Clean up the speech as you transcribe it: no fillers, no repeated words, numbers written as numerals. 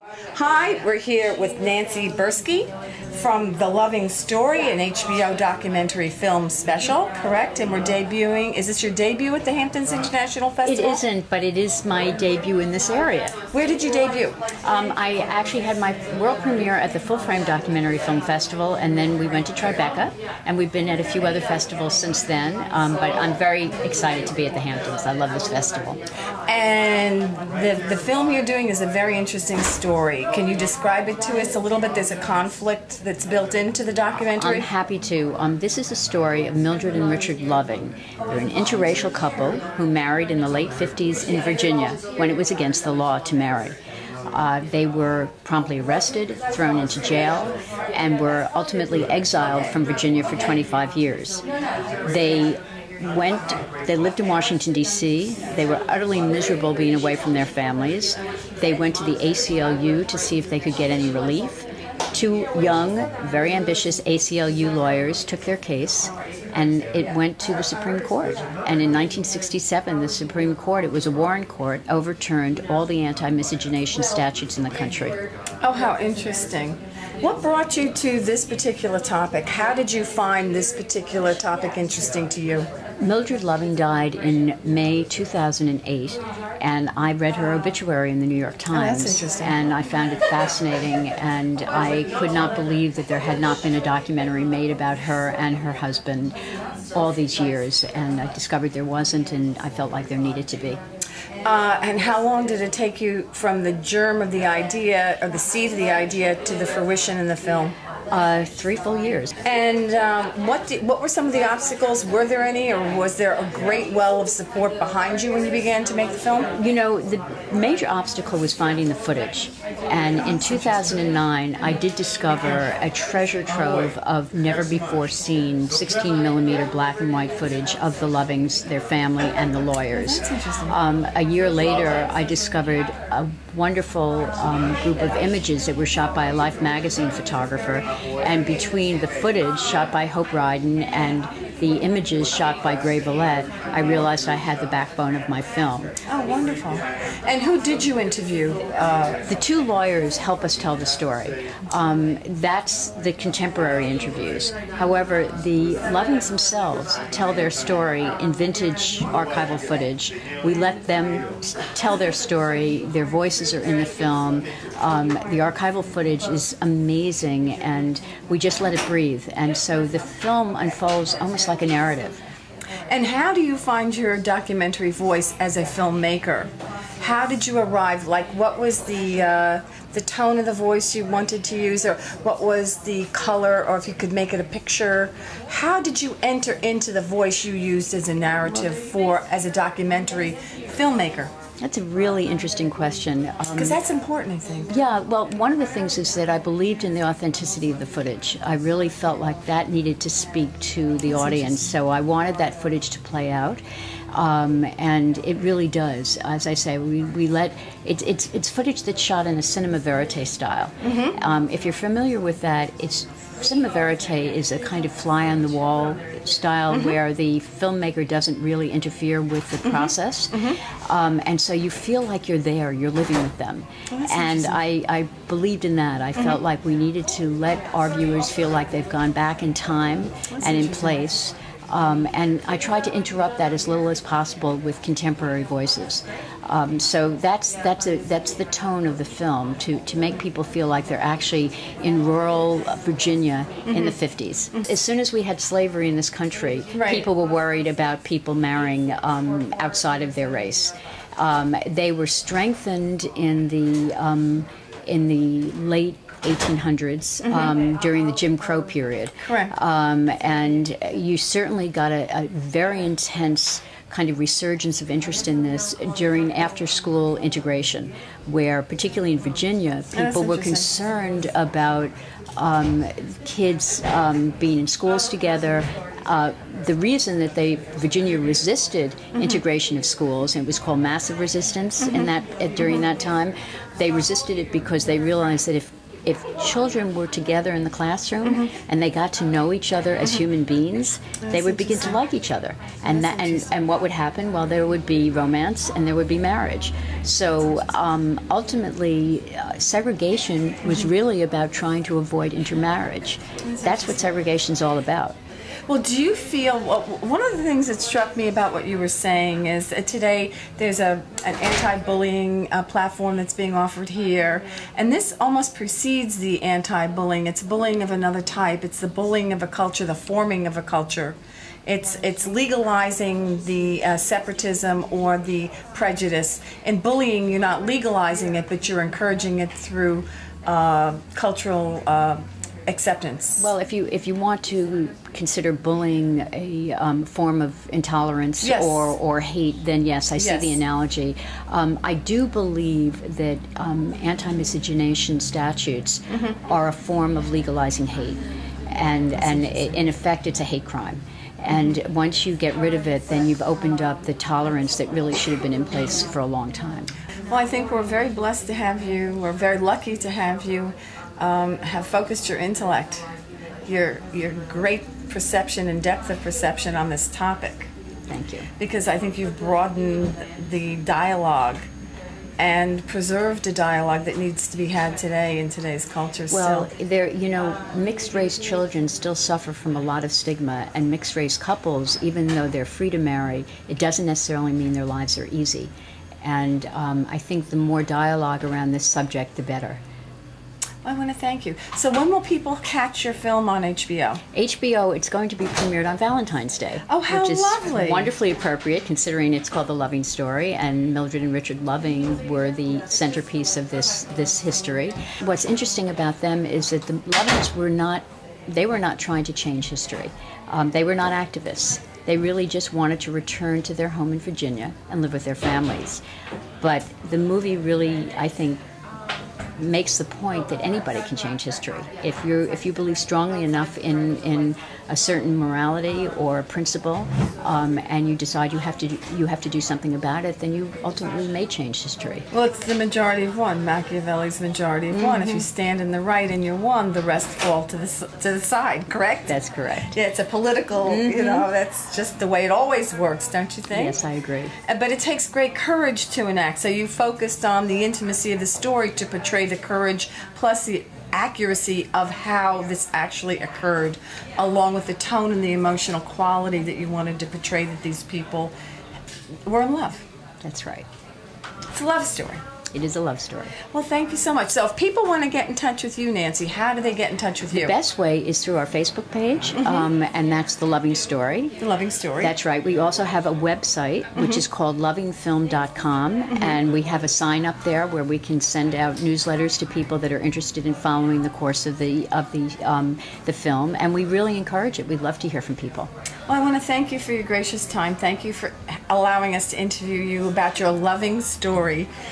Hi, we're here with Nancy Buirski from The Loving Story, an HBO documentary film special, correct? And we're debuting, is this your debut at the Hamptons International Festival? It isn't, but it is my debut in this area. Where did you debut? I actually had my world premiere at the Full Frame Documentary Film Festival, and then we went to Tribeca, and we've been at a few other festivals since then, but I'm very excited to be at the Hamptons. I love this festival. And the film you're doing is a very interesting story. Can you describe it to us a little bit? There's a conflict that's built into the documentary. I'm happy to. This is a story of Mildred and Richard Loving. They're an interracial couple who married in the late 50s in Virginia when it was against the law to marry. They were promptly arrested, thrown into jail, and were ultimately exiled from Virginia for 25 years. They lived in Washington, D.C. They were utterly miserable being away from their families. They went to the ACLU to see if they could get any relief. Two young, very ambitious ACLU lawyers took their case, and it went to the Supreme Court. And in 1967, the Supreme Court, it was a Warren court, overturned all the anti-miscegenation statutes in the country. Oh, how interesting. What brought you to this particular topic? How did you find this particular topic interesting to you? Mildred Loving died in May 2008, and I read her obituary in the New York Times. Oh, that's interesting. And I found it fascinating, and I could not believe that there had not been a documentary made about her and her husband all these years, and I discovered there wasn't, and I felt like there needed to be. And how long did it take you from the germ of the idea, or the seed of the idea, to the fruition in the film? 3 full years. And what were some of the obstacles? Were there any, or was there a great well of support behind you when you began to make the film? You know, the major obstacle was finding the footage. And in 2009, I did discover a treasure trove of never-before-seen 16mm black and white footage of the Lovings, their family, and the lawyers. That's interesting. A year later, I discovered a wonderful group of images that were shot by a Life magazine photographer, and between the footage shot by Hope Ryden and the images shot by Gray Villette, I realized I had the backbone of my film. Oh, wonderful. And who did you interview? The two lawyers help us tell the story. That's the contemporary interviews. However, the Lovings themselves tell their story in vintage archival footage. We let them tell their story. Their voices are in the film. The archival footage is amazing, and we just let it breathe. And so the film unfolds almost like a narrative. And how do you find your documentary voice as a filmmaker? How did you arrive? Like, what was the tone of the voice you wanted to use, or what was the color, or if you could make it a picture? How did you enter into the voice you used as a narrative as a documentary filmmaker? That's a really interesting question. Because that's important, I think. Yeah, well, one of the things is that I believed in the authenticity of the footage. I really felt like that needed to speak to the audience, so I wanted that footage to play out. And it really does. As I say, we let it's footage that's shot in a cinema verite style. Mm-hmm. If you're familiar with that, cinema verite is a kind of fly-on-the-wall style, mm-hmm. where the filmmaker doesn't really interfere with the mm-hmm. process. Mm-hmm. And so you feel like you're there, you're living with them. Oh, and I believed in that. I mm-hmm. felt like we needed to let our viewers feel like they've gone back in time and in place. And I tried to interrupt that as little as possible with contemporary voices. So that's the tone of the film, to make people feel like they're actually in rural Virginia mm-hmm. in the 50s. Mm-hmm. As soon as we had slavery in this country, right. people were worried about people marrying outside of their race. They were strengthened in the late 1800s, mm-hmm. During the Jim Crow period. Correct. And you certainly got a very intense kind of resurgence of interest in this during after-school integration, where particularly in Virginia, people were concerned about kids being in schools together. The reason that Virginia resisted mm-hmm. integration of schools, and it was called massive resistance mm-hmm. during that time, they resisted it because they realized that if if children were together in the classroom and they got to know each other as human beings, they would begin to like each other. And what would happen? Well, there would be romance and there would be marriage. So ultimately, segregation was really about trying to avoid intermarriage. That's what segregation's all about. Well, do you feel, one of the things that struck me about what you were saying is that today there's an anti-bullying platform that's being offered here, and this almost precedes the anti-bullying. It's bullying of another type. It's the bullying of a culture, the forming of a culture. It's legalizing the separatism or the prejudice. In bullying, you're not legalizing it, but you're encouraging it through cultural acceptance. Well, if you want to consider bullying a form of intolerance or hate, then yes, I see the analogy. I do believe that anti-miscegenation statutes are a form of legalizing hate, and in effect, it's a hate crime. And once you get rid of it, then you've opened up the tolerance that really should have been in place for a long time. Well, I think we're very blessed to have you. We're very lucky to have you have focused your intellect, your great perception and depth of perception on this topic. Thank you. Because I think you've broadened the dialogue and preserved a dialogue that needs to be had today in today's culture. Well, mixed-race children still suffer from a lot of stigma, and mixed-race couples, even though they're free to marry, it doesn't necessarily mean their lives are easy. And I think the more dialogue around this subject, the better. I want to thank you. So when will people catch your film on HBO? HBO, it's going to be premiered on Valentine's Day. Oh, how which is lovely. Wonderfully appropriate, considering it's called The Loving Story, and Mildred and Richard Loving were the centerpiece of this history. What's interesting about them is that the Lovings were not trying to change history. They were not activists. They really just wanted to return to their home in Virginia and live with their families. But the movie really, I think, makes the point that anybody can change history. If you believe strongly enough in a certain morality or principle, and you decide you have to do something about it, then you ultimately may change history. Well, it's the majority of one, Machiavelli's majority of one. If you stand in the right and you're one, the rest fall to the side. Correct? That's correct. Yeah, it's a political. That's just the way it always works, don't you think? Yes, I agree. But it takes great courage to enact. So you focused on the intimacy of the story to portray the courage plus the accuracy of how this actually occurred, along with the tone and the emotional quality that you wanted to portray, that these people were in love. That's right. It's a love story. It is a love story. Well, thank you so much. So if people want to get in touch with you, Nancy, how do they get in touch with you? The best way is through our Facebook page, and that's The Loving Story. The Loving Story. That's right. We also have a website, which is called lovingfilm.com, and we have a sign up there where we can send out newsletters to people that are interested in following the course of the film, and we really encourage it. We'd love to hear from people. Well, I want to thank you for your gracious time. Thank you for allowing us to interview you about your loving story.